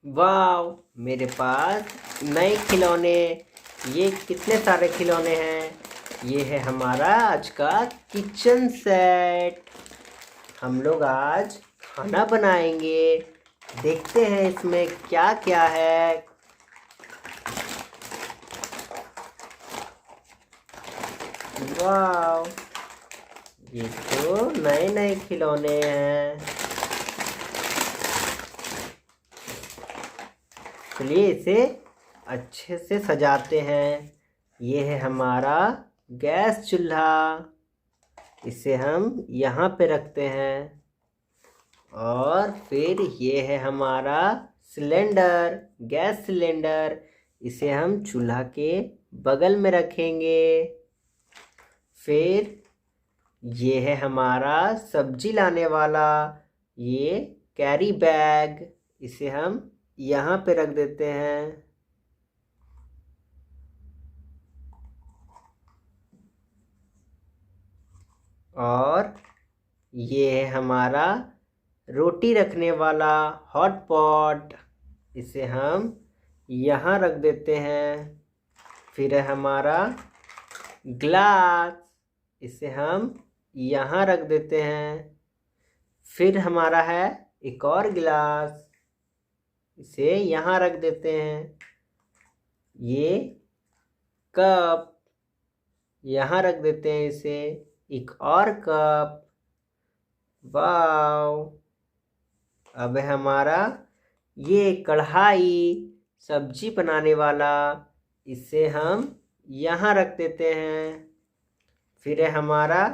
वाव, मेरे पास नए खिलौने। ये कितने सारे खिलौने हैं। ये है हमारा आज का किचन सेट। हम लोग आज खाना बनाएंगे। देखते हैं इसमें क्या क्या है। वाव, ये तो नए नए खिलौने हैं। चलिए इसे अच्छे से सजाते हैं। ये है हमारा गैस चूल्हा। इसे हम यहाँ पे रखते हैं। और फिर ये है हमारा सिलेंडर, गैस सिलेंडर। इसे हम चूल्हा के बगल में रखेंगे। फिर ये है हमारा सब्जी लाने वाला ये कैरी बैग। इसे हम यहाँ पे रख देते हैं। और ये है हमारा रोटी रखने वाला हॉट पॉट। इसे हम यहाँ रख देते हैं। फिर है हमारा ग्लास। इसे हम यहाँ रख देते हैं। फिर हमारा है एक और गिलास। इसे यहाँ रख देते हैं। ये कप, यहाँ रख देते हैं इसे। एक और कप। वाव, अब है हमारा ये कढ़ाई, सब्जी बनाने वाला। इसे हम यहाँ रख देते हैं। फिर है हमारा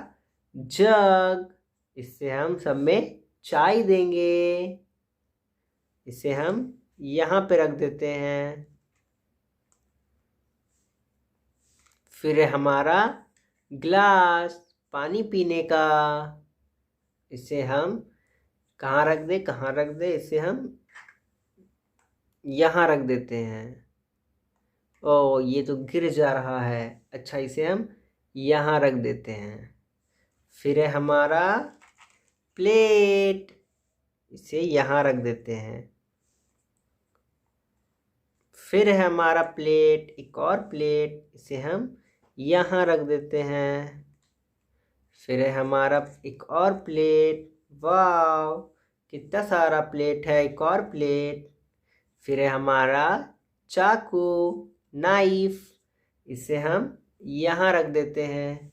जग। इससे हम सब में चाय देंगे। इसे हम यहाँ पे रख देते हैं। फिर है हमारा ग्लास, पानी पीने का। इसे हम कहाँ रख दे, कहाँ रख दे, इसे हम यहाँ रख देते हैं। ओ, ये तो गिर जा रहा है। अच्छा, इसे हम यहाँ रख देते हैं। फिर है हमारा प्लेट। इसे यहाँ रख देते हैं। फिर है हमारा प्लेट, एक और प्लेट। इसे हम यहाँ रख देते हैं। फिर है हमारा एक और प्लेट। वाव, कितना सारा प्लेट है। एक और प्लेट। फिर है हमारा चाकू, नाइफ। इसे हम यहाँ रख देते हैं।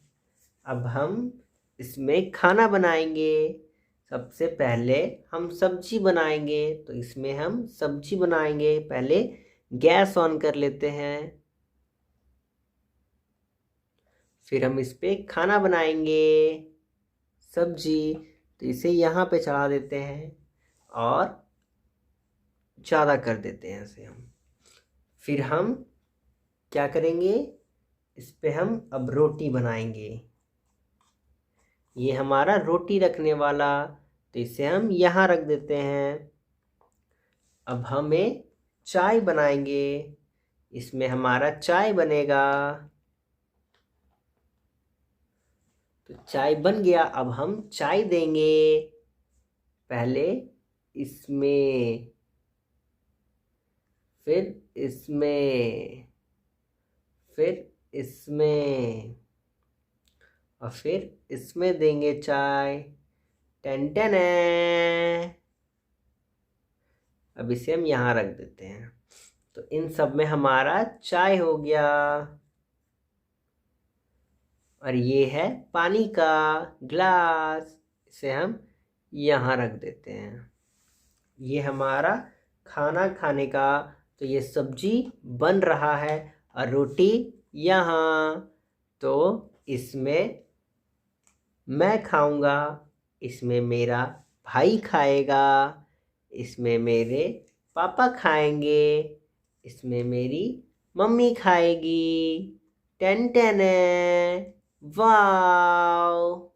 अब हम इसमें खाना बनाएंगे। सबसे पहले हम सब्जी बनाएंगे, तो इसमें हम सब्जी बनाएंगे। पहले गैस ऑन कर लेते हैं। फिर हम इस पे खाना बनाएंगे, सब्जी। तो इसे यहाँ पे चढ़ा देते हैं और ज़्यादा कर देते हैं इसे हम। फिर हम क्या करेंगे, इस पे हम अब रोटी बनाएंगे। ये हमारा रोटी रखने वाला, तो इसे हम यहाँ रख देते हैं। अब हमें चाय बनाएंगे। इसमें हमारा चाय बनेगा। तो चाय बन गया। अब हम चाय देंगे। पहले इसमें, फिर इसमें, फिर इसमें, और फिर इसमें देंगे चाय। टेन टेन है। अब इसे हम यहाँ रख देते हैं। तो इन सब में हमारा चाय हो गया। और ये है पानी का ग्लास। इसे हम यहाँ रख देते हैं। ये हमारा खाना खाने का, तो ये सब्जी बन रहा है और रोटी यहाँ। तो इसमें मैं खाऊंगा, इसमें मेरा भाई खाएगा, इसमें मेरे पापा खाएंगे, इसमें मेरी मम्मी खाएगी। टेन टेन है। वाव।